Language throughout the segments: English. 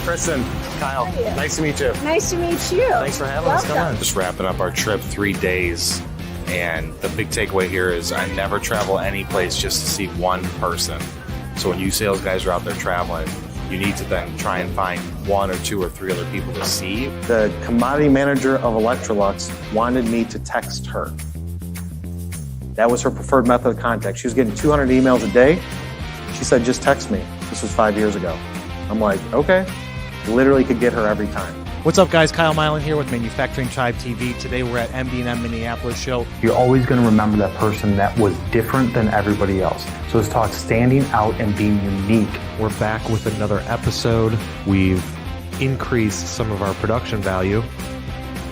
Kristen, Kyle, nice to meet you. Nice to meet you. Thanks for having us. Come on. Just wrapping up our trip, 3 days. And the big takeaway here is I never travel any place just to see one person. So when you sales guys are out there traveling, you need to then try and find 1 or 2 or 3 other people to see. The commodity manager of Electrolux wanted me to text her. That was her preferred method of contact. She was getting 200 emails a day. She said, just text me. This was 5 years ago. I'm like, okay. Literally could get her every time. What's up, guys? Kyle Milan here with Manufacturing Tribe TV. Today we're at MD&M Minneapolis show. You're always going to remember that person that was different than everybody else. So let's talk standing out and being unique. We're back with another episode. We've increased some of our production value,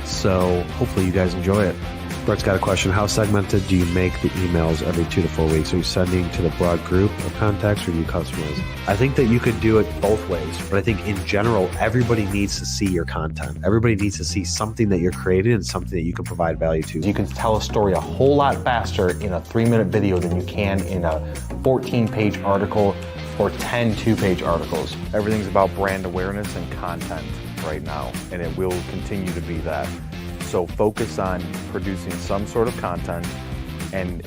so hopefully you guys enjoy it. Brett's got a question. How segmented do you make the emails every 2 to 4 weeks? Are you sending to the broad group of contacts or do you customize? I think that you could do it both ways, but I think in general, everybody needs to see your content. Everybody needs to see something that you're creating and something that you can provide value to. You can tell a story a whole lot faster in a 3-minute video than you can in a 14-page article or 10 2-page articles. Everything's about brand awareness and content right now, and it will continue to be that. So focus on producing some sort of content, and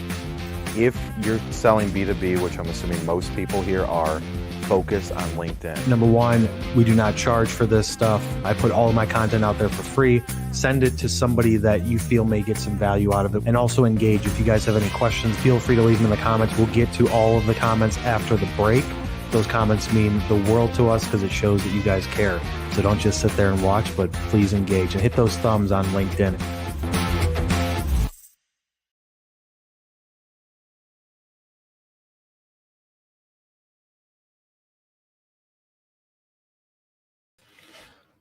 if you're selling B2B, which I'm assuming most people here are, focus on LinkedIn. Number one, we do not charge for this stuff. I put all of my content out there for free. Send it to somebody that you feel may get some value out of it, and also engage. If you guys have any questions, feel free to leave them in the comments. We'll get to all of the comments after the break. Those comments mean the world to us because it shows that you guys care. So don't just sit there and watch, but please engage and hit those thumbs on LinkedIn.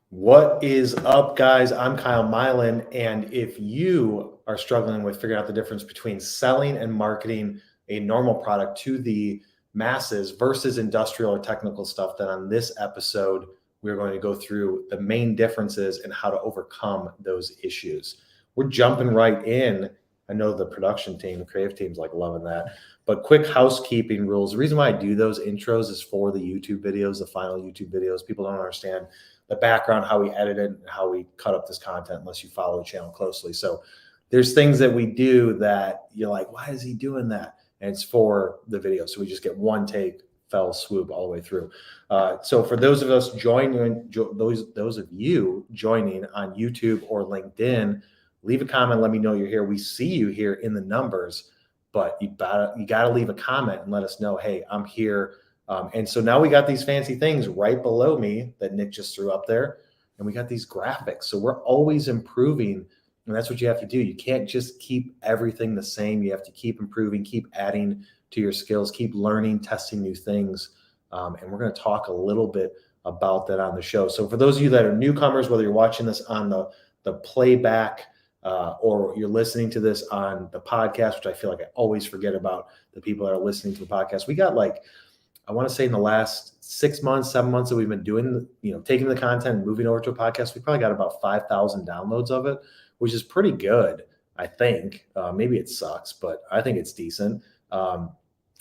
What is up, guys? I'm Kyle Milan, and if you are struggling with figuring out the difference between selling and marketing a normal product to the masses versus industrial or technical stuff, then on this episode, we're going to go through the main differences and how to overcome those issues. We're jumping right in. I know the production team, the creative team's like loving that, but quick housekeeping rules. The reason why I do those intros is for the YouTube videos, the final YouTube videos. People don't understand the background, how we edit it, and how we cut up this content unless you follow the channel closely. So there's things that we do that you're like, why is he doing that? And it's for the video. So we just get one take, fell swoop all the way through. So for those of us those of you joining on YouTube or LinkedIn, leave a comment. Let me know you're here. We see you here in the numbers, but you gotta leave a comment and let us know, hey, I'm here. And so now we got these fancy things right below me that Nick just threw up there. And we got these graphics. So we're always improving. And that's what you have to do. You can't just keep everything the same. You have to keep improving, keep adding to your skills, keep learning, testing new things. And we're going to talk a little bit about that on the show. So for those of you that are newcomers, whether you're watching this on the playback or you're listening to this on the podcast, which I feel like I always forget about the people that are listening to the podcast. We got I want to say in the last 6 months, 7 months that we've been doing, taking the content and moving over to a podcast, we probably got about 5,000 downloads of it, which is pretty good, I think. Maybe it sucks, but I think it's decent.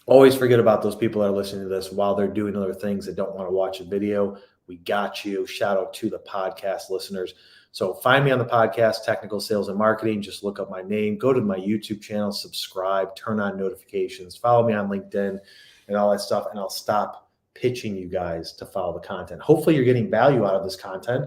Always forget about those people that are listening to this while they're doing other things that don't want to watch a video. We got you. Shout out to the podcast listeners. So find me on the podcast, Technical Sales and Marketing. Just look up my name, go to my YouTube channel, subscribe, turn on notifications, follow me on LinkedIn and all that stuff. And I'll stop pitching you guys to follow the content. Hopefully you're getting value out of this content.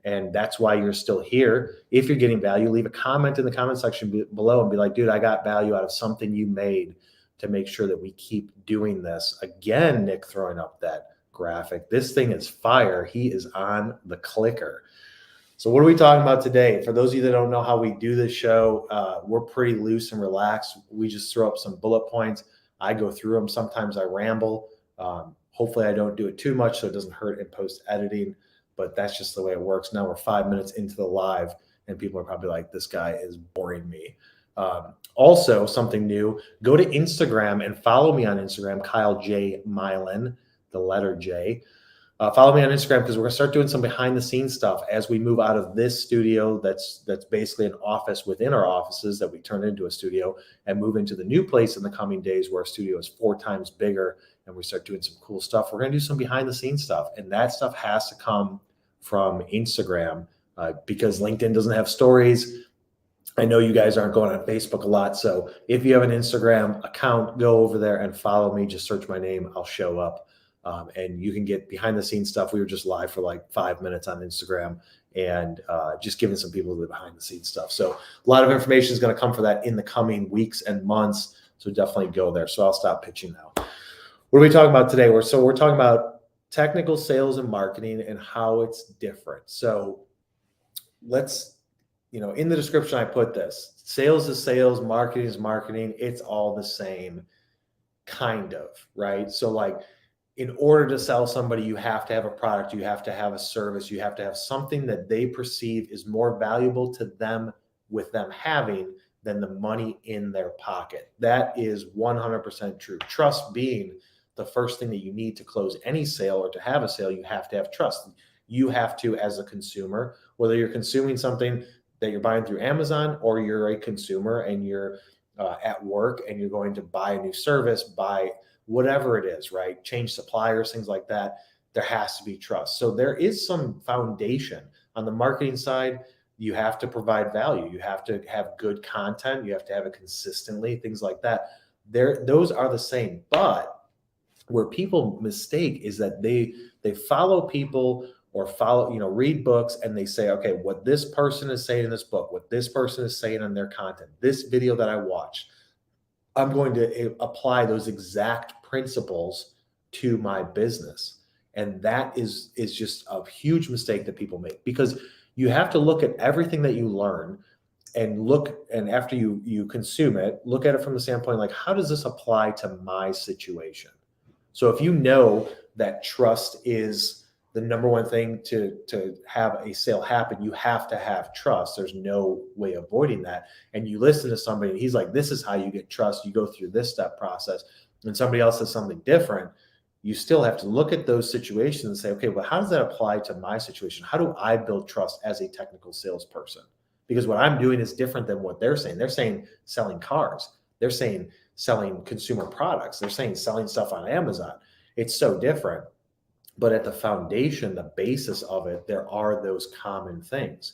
And that's why you're still here. If you're getting value, leave a comment in the comment section below and be like, dude, I got value out of something you made to make sure that we keep doing this. Again, Nick throwing up that graphic. This thing is fire. He is on the clicker. So what are we talking about today? For those of you that don't know how we do this show, we're pretty loose and relaxed. We just throw up some bullet points. I go through them. Sometimes I ramble. Hopefully I don't do it too much so it doesn't hurt in post editing. But that's just the way it works. Now we're 5 minutes into the live, and people are probably like, this guy is boring me. Also, something new, go to Instagram and follow me on Instagram, Kyle J. Milan, the letter J. Follow me on Instagram because we're going to start doing some behind-the-scenes stuff as we move out of this studio that's basically an office within our offices that we turned into a studio and move into the new place in the coming days where our studio is 4 times bigger and we start doing some cool stuff, we're going to do some behind the scenes stuff. And that stuff has to come from Instagram because LinkedIn doesn't have stories. I know you guys aren't going on Facebook a lot. So if you have an Instagram account, go over there and follow me. Just search my name. I'll show up. And you can get behind the scenes stuff. We were just live for like 5 minutes on Instagram and just giving some people the behind the scenes stuff. So a lot of information is going to come for that in the coming weeks and months. So definitely go there. So I'll stop pitching now. What are we talking about today? We're talking about technical sales and marketing and how it's different. So let's, in the description, I put this: sales is sales, marketing is marketing. It's all the same, kind of, right? So like, in order to sell somebody, you have to have a product, you have to have a service, you have to have something that they perceive is more valuable to them with them having than the money in their pocket. That is 100% true. Trust being the first thing that you need to close any sale or to have a sale. You have to have trust. You have to, as a consumer, whether you're consuming something that you're buying through Amazon or you're a consumer and you're at work and you're going to buy a new service, buy whatever it is, right? Change suppliers, things like that. There has to be trust. So there is some foundation on the marketing side. You have to provide value. You have to have good content. You have to have it consistently, things like that. Those are the same. But where people mistake is that they follow people or read books and they say, okay, what this person is saying in this book, what this person is saying in their content, this video that I watched, I'm going to apply those exact principles to my business. And that is just a huge mistake that people make, because you have to look at everything that you learn and after you consume it, look at it from the standpoint, like, how does this apply to my situation? So if you know that trust is the number one thing to have a sale happen, you have to have trust. There's no way avoiding that. And you listen to somebody and he's like, this is how you get trust. You go through this step process, and somebody else says something different. You still have to look at those situations and say, okay, well, how does that apply to my situation? How do I build trust as a technical salesperson? Because what I'm doing is different than what they're saying. They're saying selling cars. They're saying selling consumer products. They're saying selling stuff on Amazon. It's so different. But at the foundation, the basis of it, there are those common things.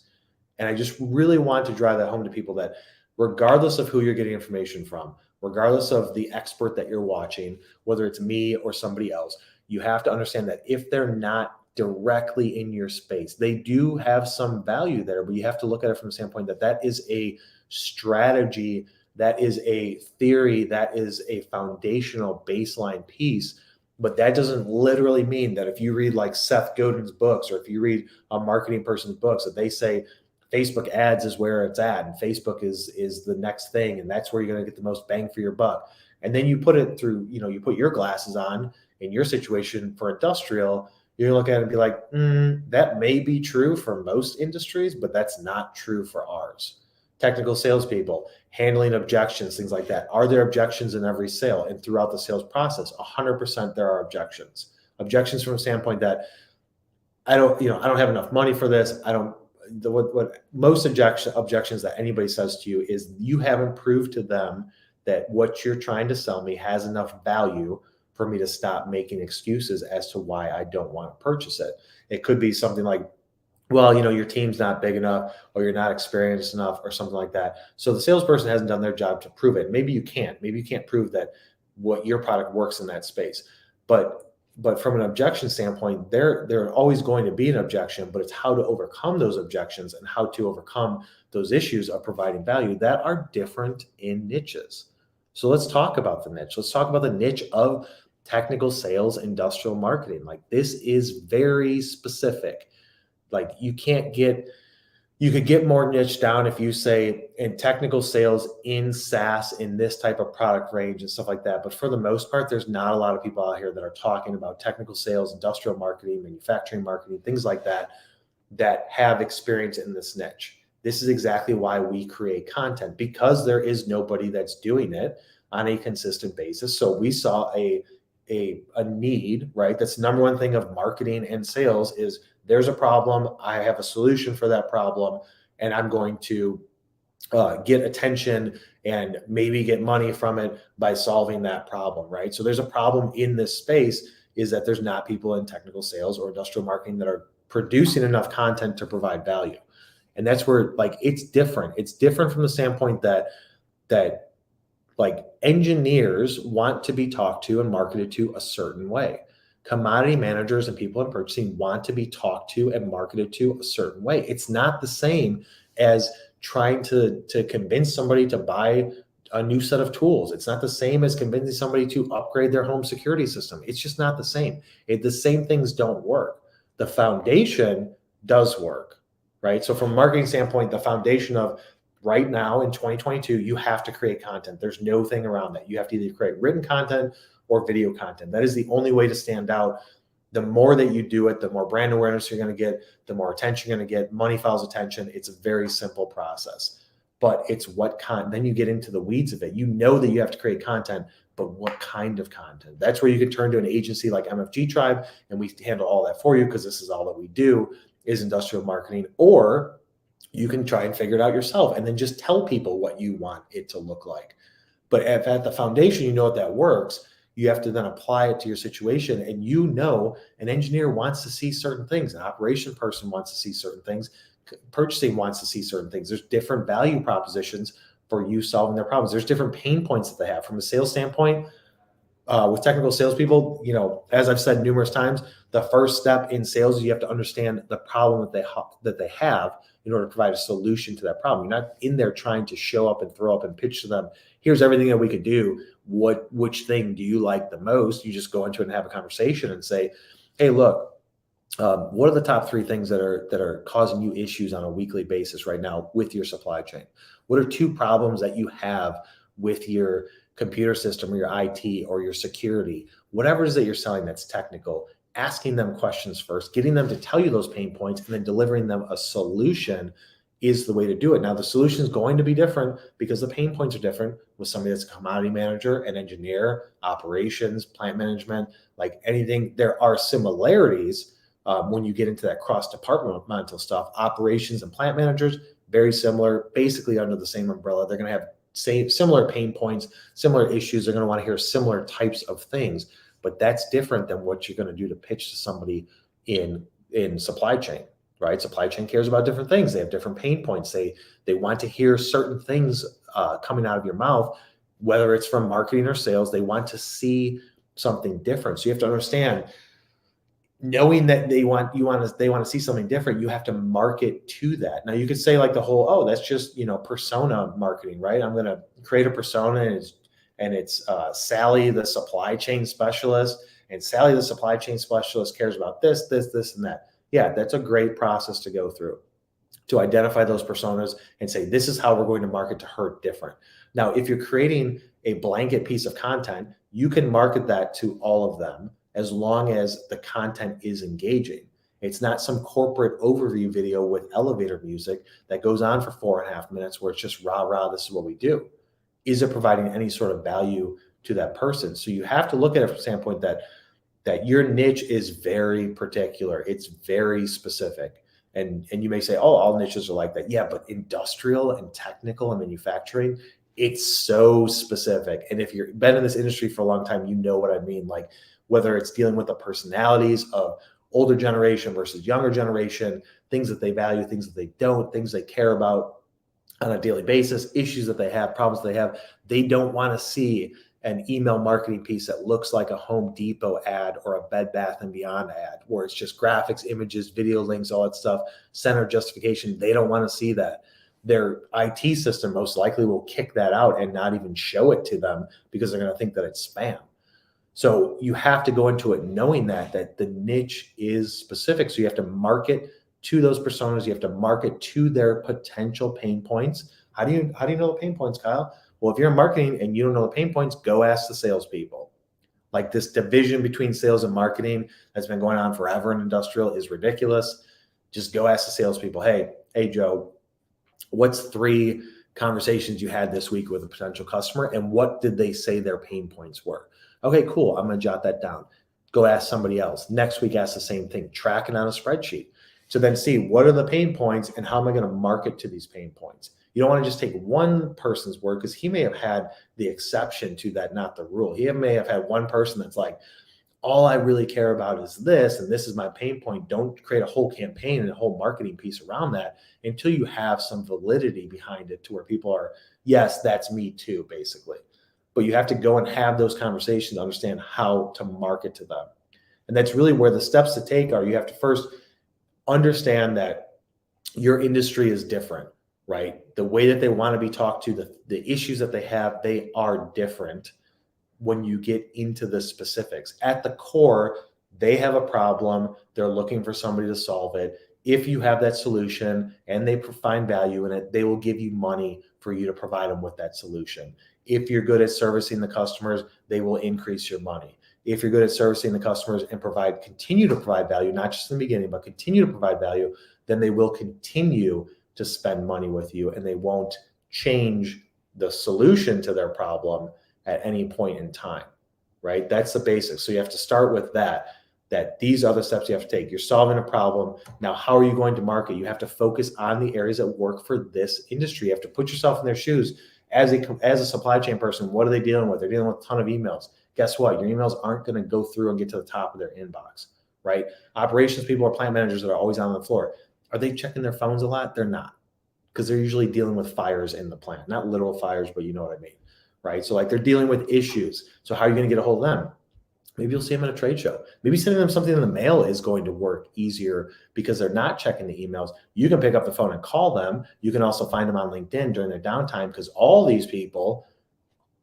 And I just really want to drive that home to people that regardless of who you're getting information from, regardless of the expert that you're watching, whether it's me or somebody else, you have to understand that if they're not directly in your space, they do have some value there, but you have to look at it from the standpoint that that is a strategy, that is a theory, that is a foundational baseline piece. But that doesn't literally mean that if you read like Seth Godin's books, or if you read a marketing person's books, that they say Facebook ads is where it's at and Facebook is the next thing, and that's where you're going to get the most bang for your buck. And then you put it through, you put your glasses on in your situation for industrial, you're going to look at it and be like, that may be true for most industries, but that's not true for ours. Technical salespeople, handling objections, things like that. Are there objections in every sale and throughout the sales process? 100% there are objections. Objections from a standpoint that I don't have enough money for this. What most objections that anybody says to you is you haven't proved to them that what you're trying to sell me has enough value for me to stop making excuses as to why I don't want to purchase it. It could be something like, well, your team's not big enough, or you're not experienced enough, or something like that. So the salesperson hasn't done their job to prove it. Maybe you can't prove that what your product works in that space. But from an objection standpoint, there always going to be an objection, but it's how to overcome those objections and how to overcome those issues of providing value that are different in niches. So let's talk about the niche. Let's talk about the niche of technical sales, industrial marketing. Like, this is very specific. Like, you could get more niche down if you say in technical sales, in SaaS, in this type of product range and stuff like that. But for the most part, there's not a lot of people out here that are talking about technical sales, industrial marketing, manufacturing marketing, things like that have experience in this niche. This is exactly why we create content, because there is nobody that's doing it on a consistent basis. So we saw a need, right? That's the number one thing of marketing and sales is there's a problem. I have a solution for that problem, and I'm going to get attention and maybe get money from it by solving that problem, right? So there's a problem in this space is that there's not people in technical sales or industrial marketing that are producing enough content to provide value. And that's where like it's different. It's different from the standpoint that like engineers want to be talked to and marketed to a certain way. Commodity managers and people in purchasing want to be talked to and marketed to a certain way. It's not the same as trying to convince somebody to buy a new set of tools. It's not the same as convincing somebody to upgrade their home security system. It's just not the same. The same things don't work. The foundation does work, right? So from a marketing standpoint, the foundation of right now in 2022, you have to create content. There's no thing around that. You have to either create written content or video content. That is the only way to stand out. The more that you do it, the more brand awareness you're going to get, the more attention you're going to get. Money follows attention. It's a very simple process, but it's what kind. Then you get into the weeds of it. You know that you have to create content, but what kind of content? That's where you can turn to an agency like MFG Tribe, and we handle all that for you because this is all that we do is industrial marketing. Or you can try and figure it out yourself and then just tell people what you want it to look like. But if at the foundation, you know what that works, you have to then apply it to your situation. And you know, an engineer wants to see certain things. An operation person wants to see certain things. Purchasing wants to see certain things. There's different value propositions for you solving their problems. There's different pain points that they have from a sales standpoint. With technical salespeople, you know, as I've said numerous times, the first step in sales is you have to understand the problem that they have in order to provide a solution to that problem. You're not in there trying to show up and throw up and pitch to them, here's everything that we could do. Which thing do you like the most? You just go into it and have a conversation and say, hey, look, what are the top 3 things that are causing you issues on a weekly basis right now with your supply chain? What are 2 problems that you have with your computer system or your IT or your security? Whatever it is that you're selling that's technical, asking them questions first, getting them to tell you those pain points, and then delivering them a solution is the way to do it. Now, the solution is going to be different because the pain points are different with somebody that's a commodity manager, an engineer, operations, plant management, like anything. There are similarities when you get into that cross-departmental stuff. Operations and plant managers, very similar, basically under the same umbrella. They're going to have similar pain points, similar issues. They're going to want to hear similar types of things, but that's different than what you're going to do to pitch to somebody in supply chain. Right? Supply chain cares about different things. They have different pain points. They want to hear certain things coming out of your mouth, whether it's from marketing or sales. They want to see something different. So you have to understand, knowing that they want to see something different, you have to market to that. Now you could say like the whole, oh, that's just, you know, persona marketing, right? I'm going to create a persona and it's Sally, the supply chain specialist, and Sally, the supply chain specialist cares about this, and that. Yeah, that's a great process to go through to identify those personas and say, this is how we're going to market to her different. Now, if you're creating a blanket piece of content, you can market that to all of them as long as the content is engaging. It's not some corporate overview video with elevator music that goes on for 4.5 minutes where it's just rah, rah, this is what we do. Is it providing any sort of value to that person? So you have to look at it from the standpoint that your niche is very particular. It's very specific. And you may say, oh, all niches are like that. Yeah, but industrial and technical and manufacturing, it's so specific. And if you've been in this industry for a long time, you know what I mean. Like whether it's dealing with the personalities of older generation versus younger generation, things that they value, things that they don't, things they care about on a daily basis, issues that they have, problems they have. They don't want to see an email marketing piece that looks like a Home Depot ad or a Bed Bath & Beyond ad, where it's just graphics, images, video links, all that stuff, center justification. They don't want to see that. Their IT system most likely will kick that out and not even show it to them because they're going to think that it's spam. So you have to go into it knowing that the niche is specific. So you have to market to those personas. You have to market to their potential pain points. How do you know the pain points, Kyle? Well, if you're in marketing and you don't know the pain points, go ask the salespeople. Like this division between sales and marketing that's been going on forever in industrial is ridiculous. Just go ask the salespeople, hey, Joe, what's 3 conversations you had this week with a potential customer and what did they say their pain points were? Okay, cool. I'm going to jot that down. Go ask somebody else. Next week, ask the same thing. Track it on a spreadsheet. So then see what are the pain points and how am I going to market to these pain points? You don't want to just take one person's word, because he may have had the exception to that, not the rule. He may have had one person that's like, all I really care about is this, and this is my pain point. Don't create a whole campaign and a whole marketing piece around that until you have some validity behind it, to where people are, yes, that's me too, basically. But you have to go and have those conversations, understand how to market to them. And that's really where the steps to take are. You have to first understand that your industry is different, right? The way that they want to be talked to, the issues that they have, they are different when you get into the specifics. At the core, they have a problem. They're looking for somebody to solve it. If you have that solution and they find value in it, they will give you money for you to provide them with that solution. If you're good at servicing the customers, they will increase your money. If you're good at servicing the customers and continue to provide value, not just in the beginning, but continue to provide value, then they will continue to spend money with you, and they won't change the solution to their problem at any point in time, right? That's the basics. So you have to start with that these are the steps you have to take. You're solving a problem. Now, how are you going to market? You have to focus on the areas that work for this industry. You have to put yourself in their shoes. As a supply chain person, what are they dealing with? They're dealing with a ton of emails. Guess what? Your emails aren't going to go through and get to the top of their inbox, right? Operations people or plant managers that are always on the floor, are they checking their phones a lot? They're not, because they're usually dealing with fires in the plant, not literal fires, but you know what I mean, right? So like, they're dealing with issues. So how are you going to get a hold of them? Maybe you'll see them at a trade show. Maybe sending them something in the mail is going to work easier, because they're not checking the emails. You can pick up the phone and call them. You can also find them on LinkedIn during their downtime, because all these people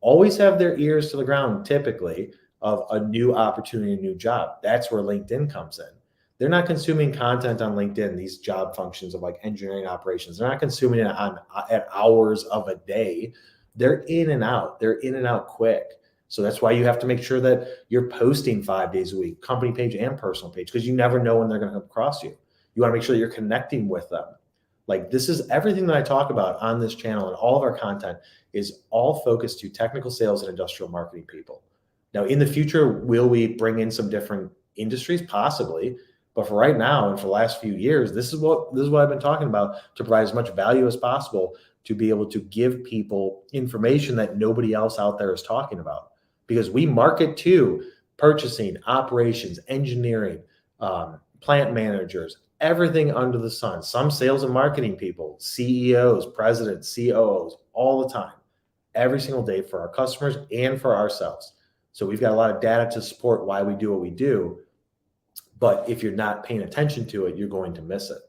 always have their ears to the ground, typically, of a new opportunity, a new job. That's where LinkedIn comes in. They're not consuming content on LinkedIn, these job functions of like engineering operations. They're not consuming it at hours of a day. They're in and out. They're in and out quick. So that's why you have to make sure that you're posting 5 days a week, company page and personal page, because you never know when they're going to come across you. You want to make sure that you're connecting with them. Like, this is everything that I talk about on this channel, and all of our content is all focused to technical sales and industrial marketing people. Now, in the future, will we bring in some different industries? Possibly. But for right now, and for the last few years, this is what I've been talking about, to provide as much value as possible, to be able to give people information that nobody else out there is talking about. Because we market to purchasing, operations, engineering, plant managers, everything under the sun. Some sales and marketing people, CEOs, presidents, COOs, all the time, every single day, for our customers and for ourselves. So we've got a lot of data to support why we do what we do. But if you're not paying attention to it, you're going to miss it.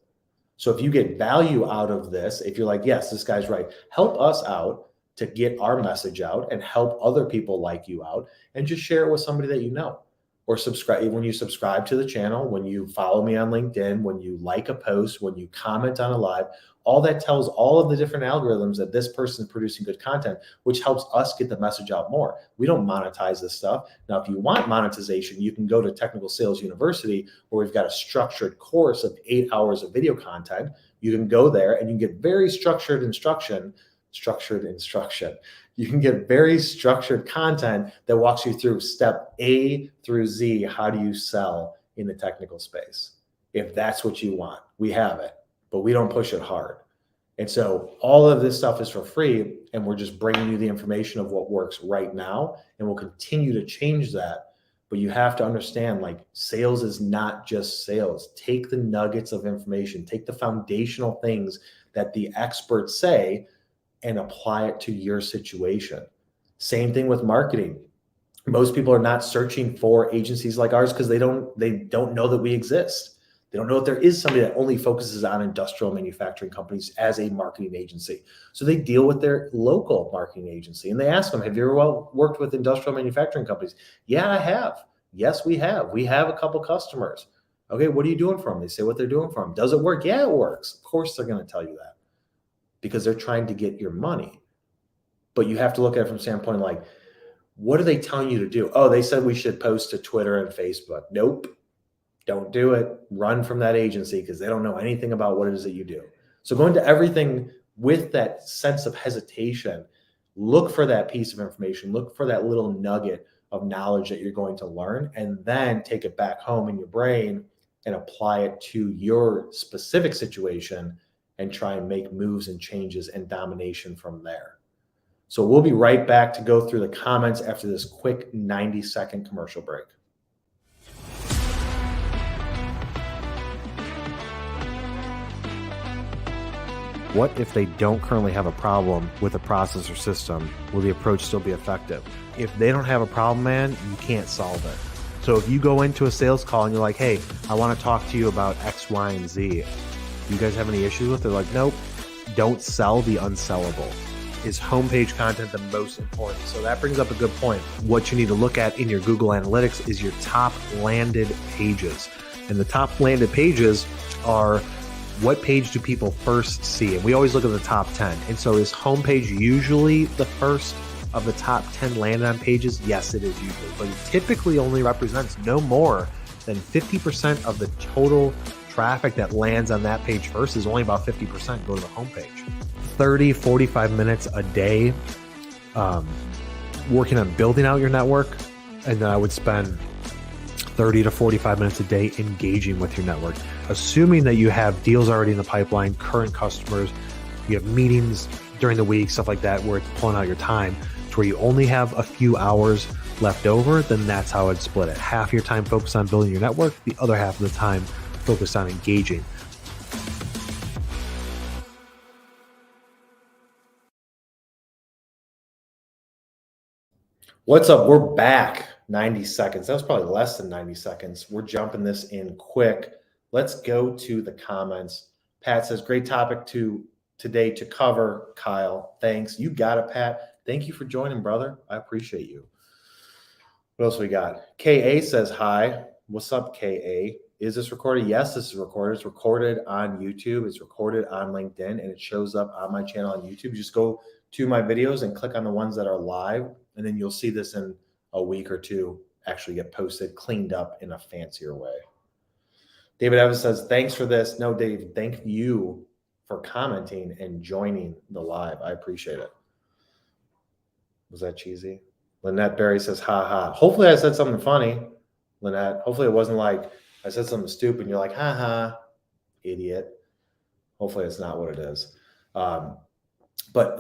So if you get value out of this, if you're like, yes, this guy's right, help us out to get our message out and help other people like you out, and just share it with somebody that you know. Or subscribe. When you subscribe to the channel, when you follow me on LinkedIn, when you like a post, when you comment on a live, all that tells all of the different algorithms that this person is producing good content, which helps us get the message out more. We don't monetize this stuff. Now, if you want monetization, you can go to Technical Sales University, where we've got a structured course of 8 hours of video content. You can go there and you can get very structured instruction. You can get very structured content that walks you through step A through Z. How do you sell in the technical space? If that's what you want, we have it, but we don't push it hard. And so all of this stuff is for free, and we're just bringing you the information of what works right now, and we'll continue to change that. But you have to understand, like, sales is not just sales. Take the nuggets of information, take the foundational things that the experts say, and apply it to your situation. Same thing with marketing. Most people are not searching for agencies like ours because they don't know that we exist. They don't know that there is somebody that only focuses on industrial manufacturing companies as a marketing agency. So they deal with their local marketing agency, and they ask them, have you ever worked with industrial manufacturing companies? Yeah, I have. Yes, we have. We have a couple customers. Okay, what are you doing for them? They say what they're doing for them. Does it work? Yeah, it works. Of course they're going to tell you that, because they're trying to get your money. But you have to look at it from the standpoint, like, what are they telling you to do? Oh, they said we should post to Twitter and Facebook. Nope. Don't do it. Run from that agency, because they don't know anything about what it is that you do. So go into everything with that sense of hesitation. Look for that piece of information. Look for that little nugget of knowledge that you're going to learn, and then take it back home in your brain and apply it to your specific situation, and try and make moves and changes and domination from there. So we'll be right back to go through the comments after this quick 90-second commercial break. What if they don't currently have a problem with a process or system? Will the approach still be effective? If they don't have a problem, man, you can't solve it. So if you go into a sales call and you're like, hey, I want to talk to you about X, Y, and Z. Do you guys have any issues with it? They're like, nope, don't sell the unsellable. Is homepage content the most important? So that brings up a good point. What you need to look at in your Google Analytics is your top landed pages. And the top landed pages are what page do people first see? And we always look at the top 10. And so is homepage usually the first of the top 10 landed on pages? Yes, it is usually, but it typically only represents no more than 50% of the total traffic that lands on that page first. Is only about 50% go to the homepage. 30, 45 minutes a day working on building out your network. And then I would spend 30 to 45 minutes a day engaging with your network. Assuming that you have deals already in the pipeline, current customers, you have meetings during the week, stuff like that, where it's pulling out your time to where you only have a few hours left over, then that's how I'd split it. Half your time focused on building your network, the other half of the time focused on engaging. What's up? We're back. 90 seconds. That was probably less than 90 seconds. We're jumping this in quick. Let's go to the comments. Pat says, great topic today to cover, Kyle. Thanks. You got it, Pat. Thank you for joining, brother. I appreciate you. What else we got? KA says, hi. What's up, KA? Is this recorded? Yes, this is recorded. It's recorded on YouTube. It's recorded on LinkedIn, and it shows up on my channel on YouTube. Just go to my videos and click on the ones that are live, and then you'll see this in a week or two actually get posted, cleaned up in a fancier way. David Evans says, thanks for this. No, Dave, thank you for commenting and joining the live. I appreciate it. Was that cheesy? Lynette Berry says, ha ha. Hopefully I said something funny, Lynette. Hopefully it wasn't like I said something stupid and you're like, ha ha, idiot. Hopefully it's not what it is. But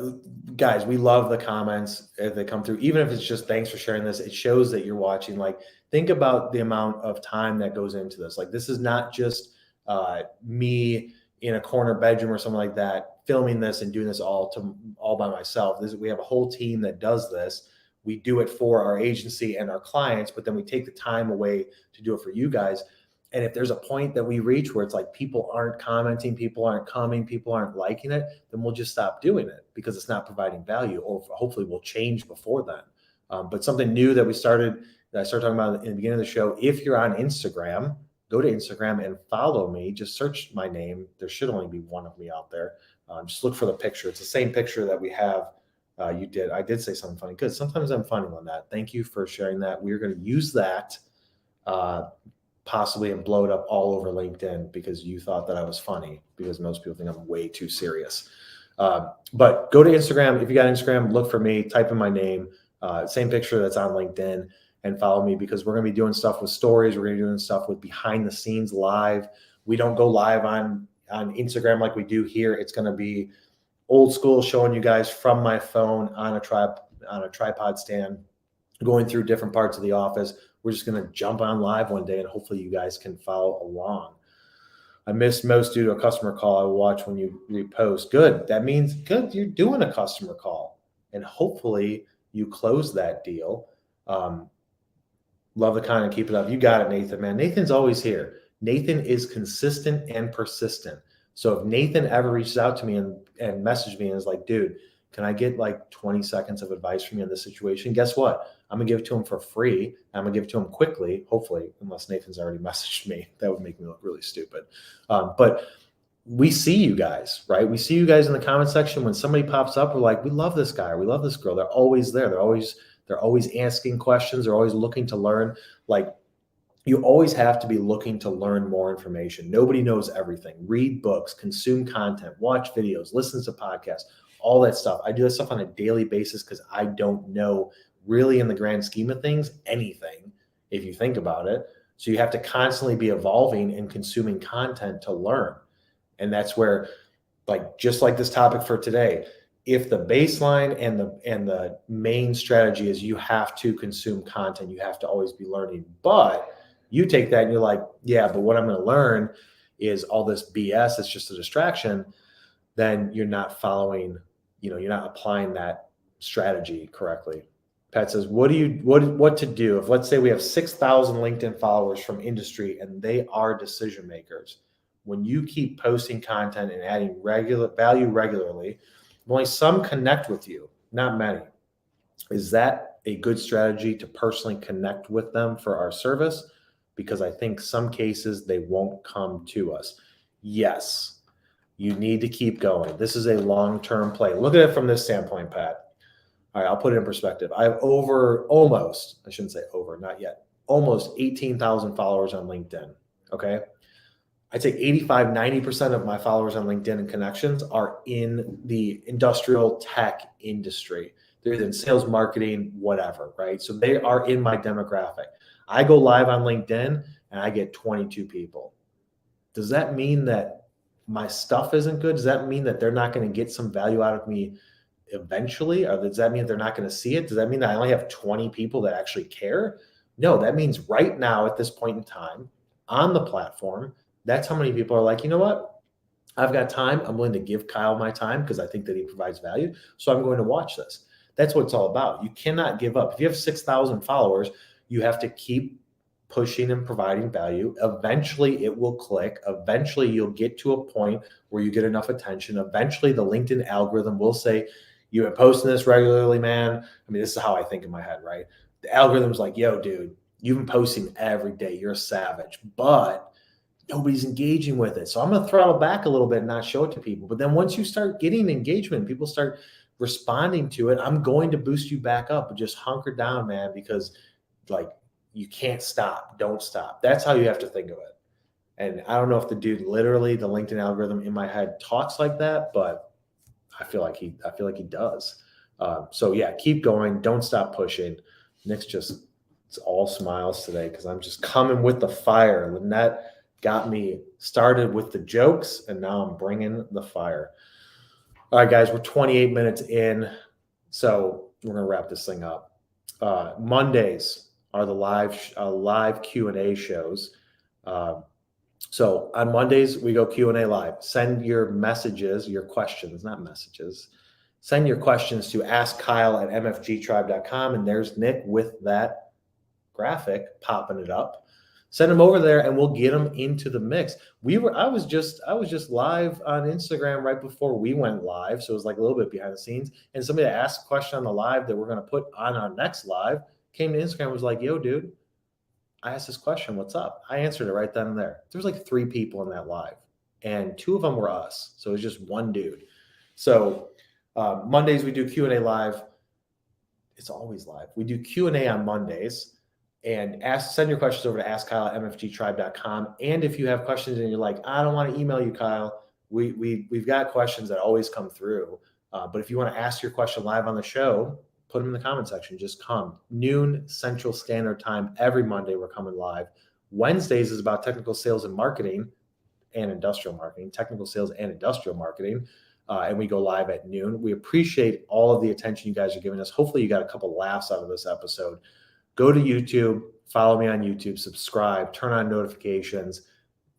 guys, we love the comments if they come through. Even if it's just thanks for sharing this, it shows that you're watching. Like, think about the amount of time that goes into this. Like, this is not just me in a corner bedroom or something like that, filming this and doing this all by myself. We have a whole team that does this. We do it for our agency and our clients, but then we take the time away to do it for you guys. And if there's a point that we reach where it's like people aren't commenting, people aren't coming, people aren't liking it, then we'll just stop doing it because it's not providing value, or hopefully we'll change before then. But something new that I started talking about in the beginning of the show, if you're on Instagram, go to Instagram and follow me. Just search my name. There should only be one of me out there. Just look for the picture. It's the same picture that we have. I did say something funny. Good. Sometimes I'm funny on that. Thank you for sharing that. We're going to use that possibly and blow it up all over LinkedIn because you thought that I was funny, because most people think I'm way too serious. But go to Instagram. If you got Instagram, look for me, type in my name, same picture that's on LinkedIn, and follow me, because we're going to be doing stuff with stories. We're going to be doing stuff with behind the scenes live. We don't go live on Instagram like we do here. It's going to be old school, showing you guys from my phone on a tripod stand, going through different parts of the office. We're just going to jump on live one day, and hopefully you guys can follow along. I missed most due to a customer call. I will watch when you repost. Good. That means good. You're doing a customer call, and hopefully you close that deal. Love the content. Keep it up. You got it, Nathan, man. Nathan's always here. Nathan is consistent and persistent. So if Nathan ever reaches out to me and messaged me and is like, dude, can I get like 20 seconds of advice from you in this situation? Guess what? I'm going to give it to him for free. I'm going to give it to him quickly, hopefully, unless Nathan's already messaged me. That would make me look really stupid. But we see you guys, right? We see you guys in the comment section. When somebody pops up, we're like, we love this guy, or we love this girl. They're always there. They're always asking questions. They're always looking to learn. Like, you always have to be looking to learn more information. Nobody knows everything. Read books, consume content, watch videos, listen to podcasts, all that stuff. I do that stuff on a daily basis because I don't know really, in the grand scheme of things, anything, if you think about it. So you have to constantly be evolving and consuming content to learn. And that's where like just like this topic for today, if the baseline and the main strategy is you have to consume content, you have to always be learning, but you take that and you're like, yeah, but what I'm going to learn is all this BS. It's just a distraction. Then you're not following, you're not applying that strategy correctly. Pat says, what to do if, let's say we have 6,000 LinkedIn followers from industry and they are decision makers. When you keep posting content and adding value regularly, only some connect with you, not many. Is that a good strategy to personally connect with them for our service? Because I think some cases they won't come to us. Yes, you need to keep going. This is a long-term play. Look at it from this standpoint, Pat. All right, I'll put it in perspective. I have almost 18,000 followers on LinkedIn. Okay. I'd say 85-90% of my followers on LinkedIn and connections are in the industrial tech industry. They're in sales, marketing, whatever, right? So they are in my demographic. I go live on LinkedIn and I get 22 people. Does that mean that my stuff isn't good? Does that mean that they're not going to get some value out of me eventually? Or does that mean they're not going to see it? Does that mean that I only have 20 people that actually care? No, that means right now at this point in time on the platform, that's how many people are like, you know what? I've got time. I'm willing to give Kyle my time because I think that he provides value. So I'm going to watch this. That's what it's all about. You cannot give up. If you have 6,000 followers, you have to keep pushing and providing value. Eventually it will click. Eventually you'll get to a point where you get enough attention. Eventually the LinkedIn algorithm will say, you've been posting this regularly, man. I mean, this is how I think in my head, right? The algorithm's like, yo, dude, you've been posting every day. You're a savage, but nobody's engaging with it. So I'm going to throttle back a little bit and not show it to people. But then once you start getting engagement, people start responding to it, I'm going to boost you back up. But just hunker down, man, because like you can't stop. Don't stop. That's how you have to think of it. And I don't know if the dude literally, the LinkedIn algorithm in my head talks like that, but I feel like he does. So yeah, keep going. Don't stop pushing. Nick's just, it's all smiles today because I'm just coming with the fire. Lynette got me started with the jokes, and now I'm bringing the fire. All right, guys, we're 28 minutes in, so we're going to wrap this thing up. Mondays are the live Q&A shows. So on Mondays, we go Q&A live. Send your messages, your questions, not messages. Send your questions to askkyle@mfgtribe.com, and there's Nick with that graphic popping it up. Send them over there and we'll get them into the mix. I was just live on Instagram right before we went live. So it was like a little bit behind the scenes. And somebody that asked a question on the live that we're going to put on our next live came to Instagram and was like, yo, dude, I asked this question. What's up? I answered it right then and there. There was like 3 people in that live and 2 of them were us. So it was just one dude. So Mondays we do Q&A live. It's always live. We do Q&A on Mondays. And send your questions over to askkyle@mfgtribe.com. And if you have questions and you're like, I don't want to email you, Kyle, we've got questions that always come through. But if you want to ask your question live on the show, put them in the comment section. Just come. Noon Central Standard Time every Monday. We're coming live. Wednesdays is about technical sales and marketing and industrial marketing, technical sales and industrial marketing. And we go live at noon. We appreciate all of the attention you guys are giving us. Hopefully you got a couple laughs out of this episode. Go to YouTube, follow me on YouTube, subscribe, turn on notifications,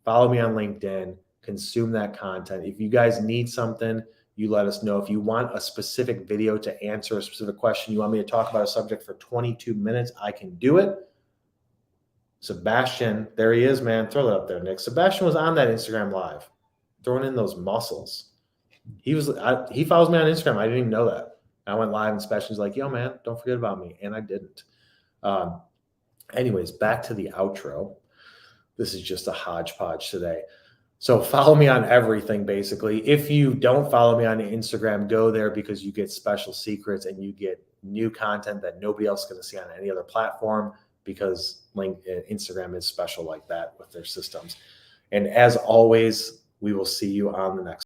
follow me on LinkedIn, consume that content. If you guys need something, you let us know. If you want a specific video to answer a specific question, you want me to talk about a subject for 22 minutes, I can do it. Sebastian, there he is, man. Throw that up there, Nick. Sebastian was on that Instagram live, throwing in those muscles. He follows me on Instagram. I didn't even know that. I went live and Sebastian's like, yo, man, don't forget about me. And I didn't. Anyways, back to the outro. This is just a hodgepodge today. So follow me on everything, basically. If you don't follow me on Instagram, go there because you get special secrets and you get new content that nobody else is going to see on any other platform because Instagram is special like that with their systems. And as always, we will see you on the next